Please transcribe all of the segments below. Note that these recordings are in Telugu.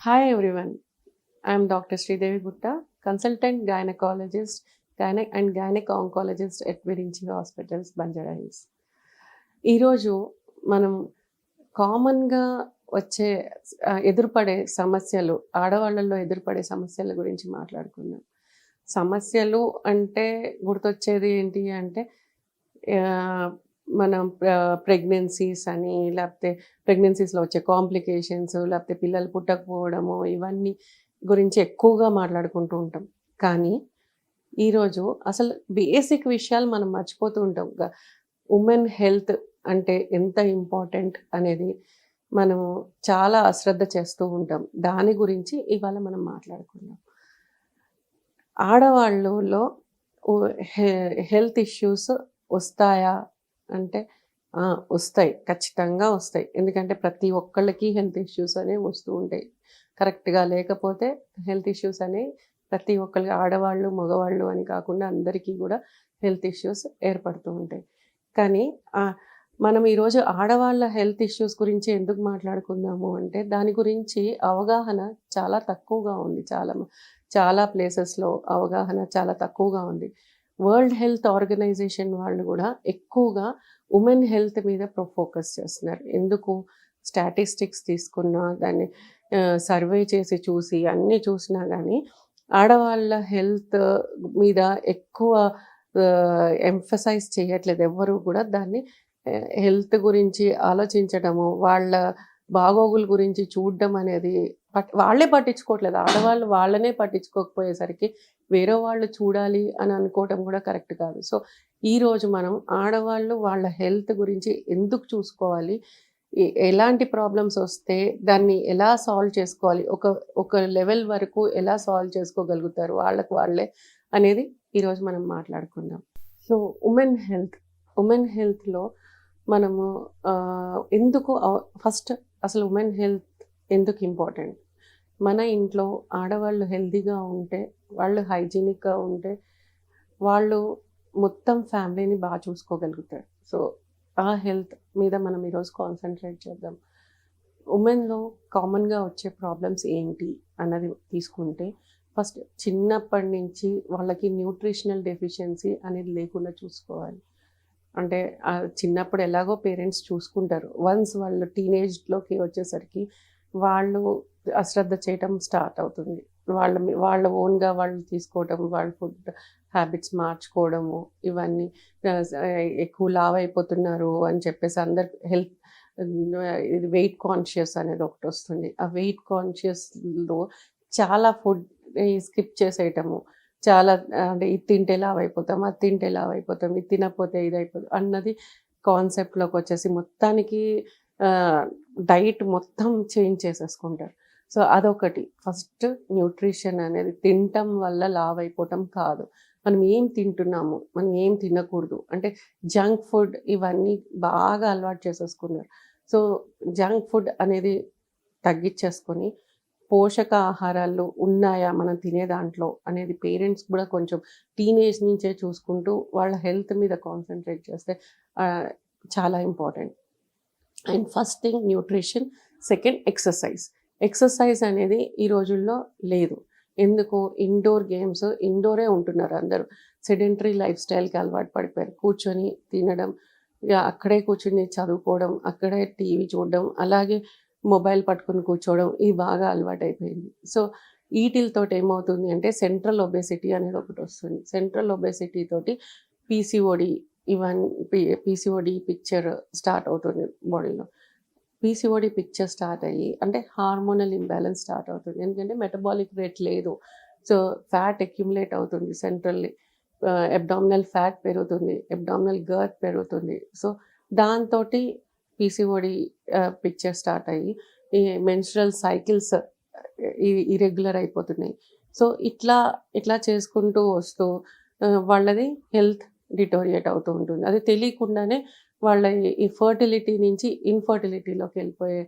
Hi everyone, I am Dr. Sridevi Gupta, consultant gynecologist and gynec oncologist at Virinchi Hospitals, Banjara Hills. ఈరోజు మనం కామన్గా వచ్చే ఎదురుపడే సమస్యలు, ఆడవాళ్ళల్లో ఎదురుపడే సమస్యల గురించి మాట్లాడుకుందాం. సమస్యలు అంటే గుర్తొచ్చేది ఏంటి అంటే మనం ప్రెగ్నెన్సీస్ అని, లేకపోతే ప్రెగ్నెన్సీస్లో వచ్చే కాంప్లికేషన్స్, లేకపోతే పిల్లలు పుట్టకపోవడము, ఇవన్నీ గురించి ఎక్కువగా మాట్లాడుకుంటూ ఉంటాం. కానీ ఈరోజు అసలు బేసిక్ విషయాలు మనం మర్చిపోతూ ఉంటాం. ఉమెన్ హెల్త్ అంటే ఎంత ఇంపార్టెంట్ అనేది మనము చాలా అశ్రద్ధ చేస్తూ ఉంటాం. దాని గురించి ఇవాళ మనం మాట్లాడుకుందాం. ఆడవాళ్ళలో హెల్త్ ఇష్యూస్ వస్తాయా అంటే వస్తాయి, ఖచ్చితంగా వస్తాయి. ఎందుకంటే ప్రతి ఒక్కళ్ళకి హెల్త్ ఇష్యూస్ అనేవి వస్తూ ఉంటాయి. కరెక్ట్గా లేకపోతే హెల్త్ ఇష్యూస్ అనేవి ప్రతి ఒక్కరికి, ఆడవాళ్ళు మగవాళ్ళు అని కాకుండా అందరికీ కూడా హెల్త్ ఇష్యూస్ ఏర్పడుతూ ఉంటాయి. కానీ మనం ఈరోజు ఆడవాళ్ళ హెల్త్ ఇష్యూస్ గురించి ఎందుకు మాట్లాడుకుందాము అంటే దాని గురించి అవగాహన చాలా తక్కువగా ఉంది. చాలా ప్లేసెస్లో అవగాహన చాలా తక్కువగా ఉంది. వరల్డ్ హెల్త్ ఆర్గనైజేషన్ వాళ్ళు కూడా ఎక్కువగా ఉమెన్ హెల్త్ మీద ఫోకస్ చేస్తున్నారు. ఎందుకు? స్టాటిస్టిక్స్ తీసుకున్నా, దాన్ని సర్వే చేసి చూసి అన్నీ చూసినా కానీ ఆడవాళ్ళ హెల్త్ మీద ఎక్కువ ఎంఫసైజ్ చేయట్లేదు. ఎవ్వరూ కూడా దాన్ని హెల్త్ గురించి ఆలోచించడము, వాళ్ళ బాగోగుల గురించి చూడడం అనేది వాళ్ళే పట్టించుకోవట్లేదు. ఆడవాళ్ళు వాళ్ళనే పట్టించుకోకపోయేసరికి వేరే వాళ్ళు చూడాలి అని అనుకోవడం కూడా కరెక్ట్ కాదు. సో ఈరోజు మనం ఆడవాళ్ళు వాళ్ళ హెల్త్ గురించి ఎందుకు చూసుకోవాలి, ఎలాంటి ప్రాబ్లమ్స్ వస్తే దాన్ని ఎలా సాల్వ్ చేసుకోవాలి, ఒక లెవెల్ వరకు ఎలా సాల్వ్ చేసుకోగలుగుతారు వాళ్ళే అనేది ఈరోజు మనం మాట్లాడుకుందాం. సో ఉమెన్ హెల్త్లో మనము ఎందుకు ఫస్ట్ అసలు ఉమెన్ హెల్త్ ఎందుకు ఇంపార్టెంట్? మన ఇంట్లో ఆడవాళ్ళు హెల్తీగా ఉంటే, వాళ్ళు హైజీనిక్గా ఉంటే, వాళ్ళు మొత్తం ఫ్యామిలీని బాగా చూసుకోగలుగుతారు. సో ఆ హెల్త్ మీద మనం ఈరోజు కాన్సన్ట్రేట్ చేద్దాం. ఉమెన్లో కామన్గా వచ్చే ప్రాబ్లమ్స్ ఏంటి అన్నది తీసుకుంటే, ఫస్ట్ చిన్నప్పటి నుంచి వాళ్ళకి న్యూట్రిషనల్ డెఫిషియన్సీ అనేది లేకుండా చూసుకోవాలి. అంటే చిన్నప్పుడు ఎలాగో పేరెంట్స్ చూసుకుంటారు. వన్స్ వాళ్ళు టీనేజ్లోకి వచ్చేసరికి వాళ్ళు అశ్రద్ధ చేయటం స్టార్ట్ అవుతుంది. వాళ్ళ ఓన్గా వాళ్ళు తీసుకోవటం, వాళ్ళ ఫుడ్ హ్యాబిట్స్ మార్చుకోవడము, ఇవన్నీ ఎక్కువ లావ్ అయిపోతున్నారు అని చెప్పేసి అందరు ఇది వెయిట్ కాన్షియస్ అనేది ఒకటి వస్తుంది. ఆ వెయిట్ కాన్షియస్లో చాలా ఫుడ్ స్కిప్ చేసేయటము, చాలా అంటే ఇది తింటే లావ్ అయిపోతాం, అది తింటే లావ్ అయిపోతాం, ఇది తినకపోతే ఇది అయిపోతాం అన్నది కాన్సెప్ట్లోకి వచ్చేసి మొత్తానికి డైట్ మొత్తం చేంజ్ చేసేసుకుంటారు. సో అదొకటి. ఫస్ట్ న్యూట్రిషన్ అనేది తినటం వల్ల లావ్ అయిపోవటం కాదు. మనం ఏం తింటున్నాము, మనం ఏం తినకూడదు అంటే జంక్ ఫుడ్ ఇవన్నీ బాగా అలవాటు చేసేసుకున్నారు. సో జంక్ ఫుడ్ అనేది తగ్గించేసుకొని పోషక ఆహారాలు ఉన్నాయా మనం తినే దాంట్లో అనేది పేరెంట్స్ కూడా కొంచెం టీనేజ్ నుంచే చూసుకుంటూ వాళ్ళ హెల్త్ మీద కాన్సన్ట్రేట్ చేస్తే చాలా important. And first thing nutrition, second exercise అనేది ఈ రోజుల్లో లేదు. ఎందుకు? ఇండోర్ గేమ్స్, ఇండోరే ఉంటున్నారు అందరూ. సెడెంటరీ లైఫ్ స్టైల్కి అలవాటు పడిపోయారు. కూర్చొని తినడం, అక్కడే కూర్చొని చదువుకోవడం, అక్కడే టీవీ చూడడం, అలాగే మొబైల్ పట్టుకుని కూర్చోవడం, ఇవి బాగా అలవాటు అయిపోయింది. సో వీటితో ఏమవుతుంది అంటే సెంట్రల్ ఒబేసిటీ అనేది ఒకటి వస్తుంది. సెంట్రల్ ఒబేసిటీ తోటి పీసీఓడి పీసీఓడి పిక్చర్ స్టార్ట్ అవుతుంది బాడీలో. పీసీఓడి పిక్చర్ స్టార్ట్ అయ్యి అంటే హార్మోనల్ ఇంబ్యాలెన్స్ స్టార్ట్ అవుతుంది. ఎందుకంటే మెటబాలిక్ రేట్ లేదు. సో ఫ్యాట్ అక్యుములేట్ అవుతుంది సెంట్రల్లీ, అబ్డామినల్ ఫ్యాట్ పెరుగుతుంది, అబ్డామినల్ గర్త్ పెరుగుతుంది. సో దాంతో పీసీఓడి పిక్చర్ స్టార్ట్ అయ్యి ఈ మెన్స్ట్రల్ సైకిల్స్ ఇరెగ్యులర్ అయిపోతున్నాయి. సో ఇట్లా చేసుకుంటూ వస్తూ వాళ్ళది హెల్త్ డిటోరియేట్ అవుతూ ఉంటుంది. అది తెలియకుండానే వాళ్ళ ఈ ఫర్టిలిటీ నుంచి ఇన్ఫర్టిలిటీలోకి వెళ్ళిపోయే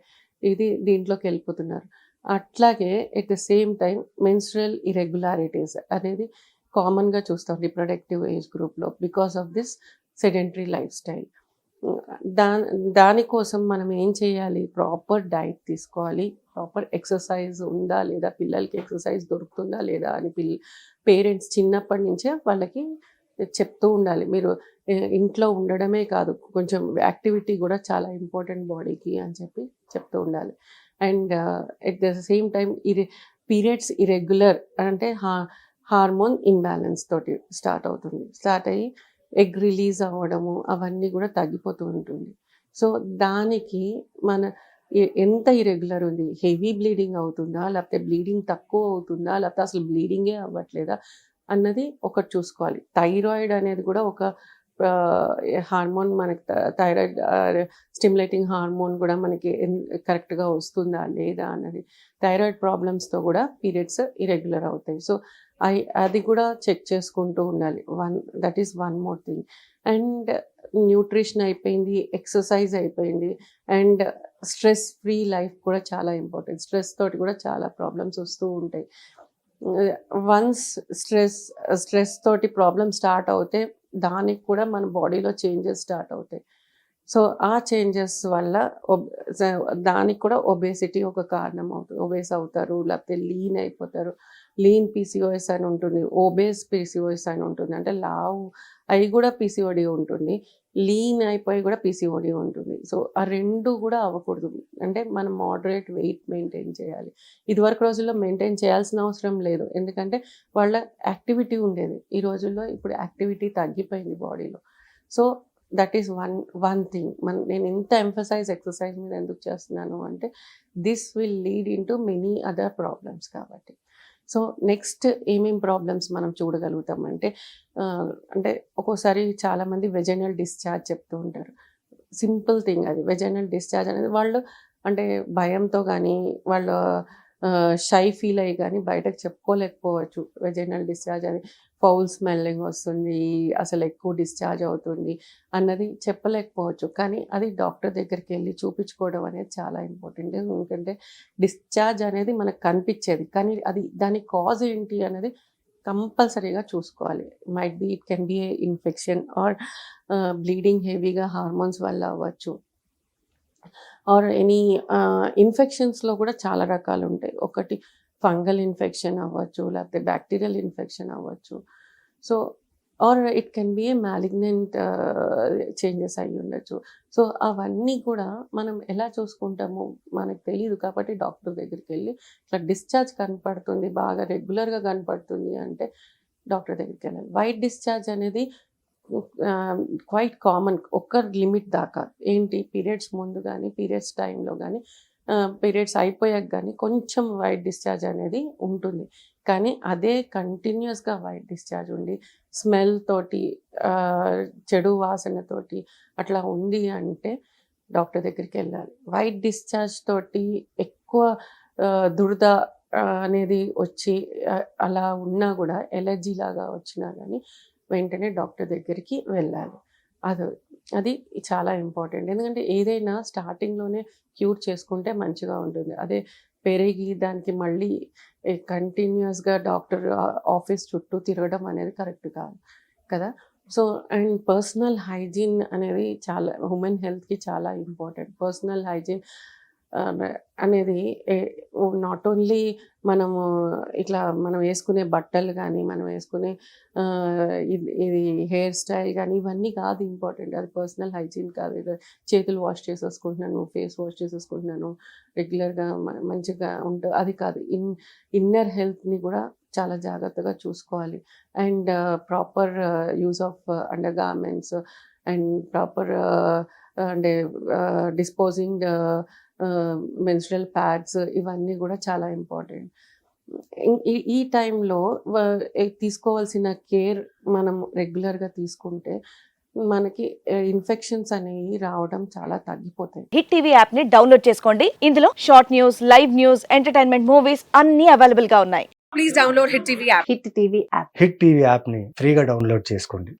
దీంట్లోకి వెళ్ళిపోతున్నారు. అట్లాగే at the same time menstrual irregularities అనేది కామన్గా చూస్తాం రిప్రొడక్టివ్ ఏజ్ గ్రూప్లో because of this sedentary life style. దానికోసం మనం ఏం చేయాలి? ప్రాపర్ డైట్ తీసుకోవాలి, ప్రాపర్ ఎక్సర్సైజ్ ఉందా లేదా, పిల్లలకి ఎక్సర్సైజ్ దొరుకుతుందా లేదా అని పేరెంట్స్ చిన్నప్పటి నుంచే వాళ్ళకి చెప్తూ ఉండాలి. మీరు ఇంట్లో ఉండడమే కాదు, కొంచెం యాక్టివిటీ కూడా చాలా ఇంపార్టెంట్ బాడీకి అని చెప్పి చెప్తూ ఉండాలి. And at the same time periods irregular అంటే హార్మోన్ ఇంబ్యాలెన్స్ తోటి స్టార్ట్ అయ్యి ఎగ్ రిలీజ్ అవ్వడము అవన్నీ కూడా తగ్గిపోతూ ఉంటుంది. సో దానికి మన ఎంత ఇరెగ్యులర్ ఉంది, హెవీ బ్లీడింగ్ అవుతుందా, లేకపోతే బ్లీడింగ్ తక్కువ అవుతుందా, లేకపోతే అసలు బ్లీడింగే అవ్వట్లేదా అన్నది ఒకటి చూసుకోవాలి. థైరాయిడ్ అనేది కూడా ఒక హార్మోన్, మనకి థైరాయిడ్ స్టిమ్యులేటింగ్ హార్మోన్ కూడా మనకి కరెక్ట్గా వస్తుందా లేదా అన్నది. థైరాయిడ్ ప్రాబ్లమ్స్తో కూడా పీరియడ్స్ ఇరెగ్యులర్ అవుతాయి. సో అది కూడా చెక్ చేసుకుంటూ ఉండాలి. That is one more thing. And nutrition అయిపోయింది, ఎక్సర్సైజ్ అయిపోయింది, అండ్ స్ట్రెస్ ఫ్రీ లైఫ్ కూడా చాలా ఇంపార్టెంట్. స్ట్రెస్ తోటి కూడా చాలా ప్రాబ్లమ్స్ వస్తూ ఉంటాయి. వన్స్ స్ట్రెస్ తోటి ప్రాబ్లమ్ స్టార్ట్ అవుతే దానికి కూడా మన బాడీలో చేంజెస్ స్టార్ట్ అవుతాయి. సో ఆ చేంజెస్ వల్ల దానికి కూడా ఒబేసిటీ ఒక కారణం అవుతుంది. ఒబేస్ అవుతారు, లేకపోతే లీన్ అయిపోతారు. లీన్ పీసీఓఎస్ అని ఉంటుంది, ఒబేస్ పీసీఓఎస్ అని ఉంటుంది. అంటే లావు అవి కూడా పీసీఓడి ఉంటుంది, లీన్ అయిపోయి కూడా పీసీఓడి ఉంటుంది. సో ఆ రెండు కూడా అవ్వకూడదు. అంటే మనం మోడరేట్ వెయిట్ మెయింటైన్ చేయాలి. ఇదివరకు రోజుల్లో మెయింటైన్ చేయాల్సిన అవసరం లేదు, ఎందుకంటే వాళ్ళ యాక్టివిటీ ఉండేది. ఈ రోజుల్లో ఇప్పుడు యాక్టివిటీ తగ్గిపోయింది బాడీలో. So that is one thing. నేను ఇంత ఎక్సర్సైజ్ మీద ఎందుకు చేస్తున్నాను అంటే this will lead in to many other problems కాబట్టి. సో నెక్స్ట్ ఏమేం ప్రాబ్లమ్స్ మనం చూడగలుగుతామంటే అంటే ఒక్కోసారి చాలామంది వెజైనల్ డిశ్చార్జ్ చెప్తూ ఉంటారు. సింపుల్ థింగ్ అది. వెజైనల్ డిశ్చార్జ్ అనేది వాళ్ళు అంటే భయంతో కానీ వాళ్ళు షై ఫీల్ అయ్యి కానీ బయటకు చెప్పుకోలేకపోవచ్చు. వెజైనల్ డిశ్చార్జ్ అని ఫౌల్ స్మెల్లింగ్ వస్తుంది, అసలు ఎక్కువ డిశ్చార్జ్ అవుతుంది అన్నది చెప్పలేకపోవచ్చు. కానీ అది డాక్టర్ దగ్గరికి వెళ్ళి చూపించుకోవడం అనేది చాలా ఇంపార్టెంట్. ఎందుకంటే డిశ్చార్జ్ అనేది మనకు కనిపించేది, కానీ దాని కాజ్ ఏంటి అనేది కంపల్సరీగా చూసుకోవాలి. It can be A infection or bleeding హెవీగా హార్మోన్స్ వల్ల అవ్వచ్చు, ఆర్ ఎనీ ఇన్ఫెక్షన్స్లో కూడా చాలా రకాలు ఉంటాయి. ఒకటి ఫంగల్ ఇన్ఫెక్షన్ అవ్వచ్చు, లేకపోతే బ్యాక్టీరియల్ ఇన్ఫెక్షన్ అవ్వచ్చు. So or it can be a malignant changes అయ్యి ఉండొచ్చు. సో అవన్నీ కూడా మనం ఎలా చూసుకుంటామో మనకు తెలియదు. కాబట్టి డాక్టర్ దగ్గరికి వెళ్ళి ఇట్లా డిశ్చార్జ్ కనపడుతుంది, బాగా రెగ్యులర్గా కనపడుతుంది అంటే డాక్టర్ దగ్గరికి వెళ్ళాలి. వైట్ డిశ్చార్జ్ అనేది క్వైట్ కామన్. ఒక్క లిమిట్ దాకా ఏంటి, పీరియడ్స్ ముందు కానీ పీరియడ్స్ టైంలో కానీ పీరియడ్స్ అయిపోయాక కానీ కొంచెం వైట్ డిశ్చార్జ్ అనేది ఉంటుంది. కానీ అదే కంటిన్యూస్గా వైట్ డిశ్చార్జ్ ఉండి స్మెల్ తోటి చెడు వాసనతోటి అట్లా ఉంది అంటే డాక్టర్ దగ్గరికి వెళ్ళాలి. వైట్ డిశ్చార్జ్ తోటి ఎక్కువ దురద అనేది వచ్చి అలా ఉన్నా కూడా ఎలర్జీ లాగా వచ్చినా కానీ వెంటనే డాక్టర్ దగ్గరికి వెళ్ళాలి. అది చాలా ఇంపార్టెంట్. ఎందుకంటే ఏదైనా స్టార్టింగ్లోనే క్యూర్ చేసుకుంటే మంచిగా ఉంటుంది. అదే పెరిగి దానికి మళ్ళీ కంటిన్యూస్గా డాక్టర్ ఆఫీస్ చుట్టూ తిరగడం అనేది కరెక్ట్ కాదు కదా. సో అండ్ పర్సనల్ హైజీన్ అనేది చాలా ఉమెన్ హెల్త్కి చాలా ఇంపార్టెంట్. పర్సనల్ హైజీన్ అనేది నాట్ ఓన్లీ మనం వేసుకునే బట్టలు కానీ, మనం వేసుకునే ఇది హెయిర్ స్టైల్ కానీ ఇవన్నీ కాదు ఇంపార్టెంట్. అది పర్సనల్ హైజీన్ కాదు. ఏదో చేతులు వాష్ చేసేసుకుంటున్నాను, ఫేస్ వాష్ చేసేసుకుంటున్నాను, రెగ్యులర్గా మంచిగా ఉంటుంది అది కాదు. ఇన్నర్ హెల్త్ని కూడా చాలా జాగ్రత్తగా చూసుకోవాలి. And proper use of under garments and proper అంటే డిస్పోజింగ్ మెన్స్ట్రల్ ప్యాడ్స్ ఇవన్నీ కూడా చాలా ఇంపార్టెంట్. ఈ టైంలో తీసుకోవాల్సిన కేర్ మనం రెగ్యులర్గా తీసుకుంటే మనకి ఇన్ఫెక్షన్స్ అనేవి రావడం చాలా తగ్గిపోతాయి. హిట్ టీవీ యాప్ ని డౌన్లోడ్ చేసుకోండి. ఇందులో short news, live news, entertainment movies అన్ని అవైలబుల్ గా ఉన్నాయి. Please download hit TV app. Hit TV app ని ఫ్రీగా డౌన్లోడ్ చేసుకోండి.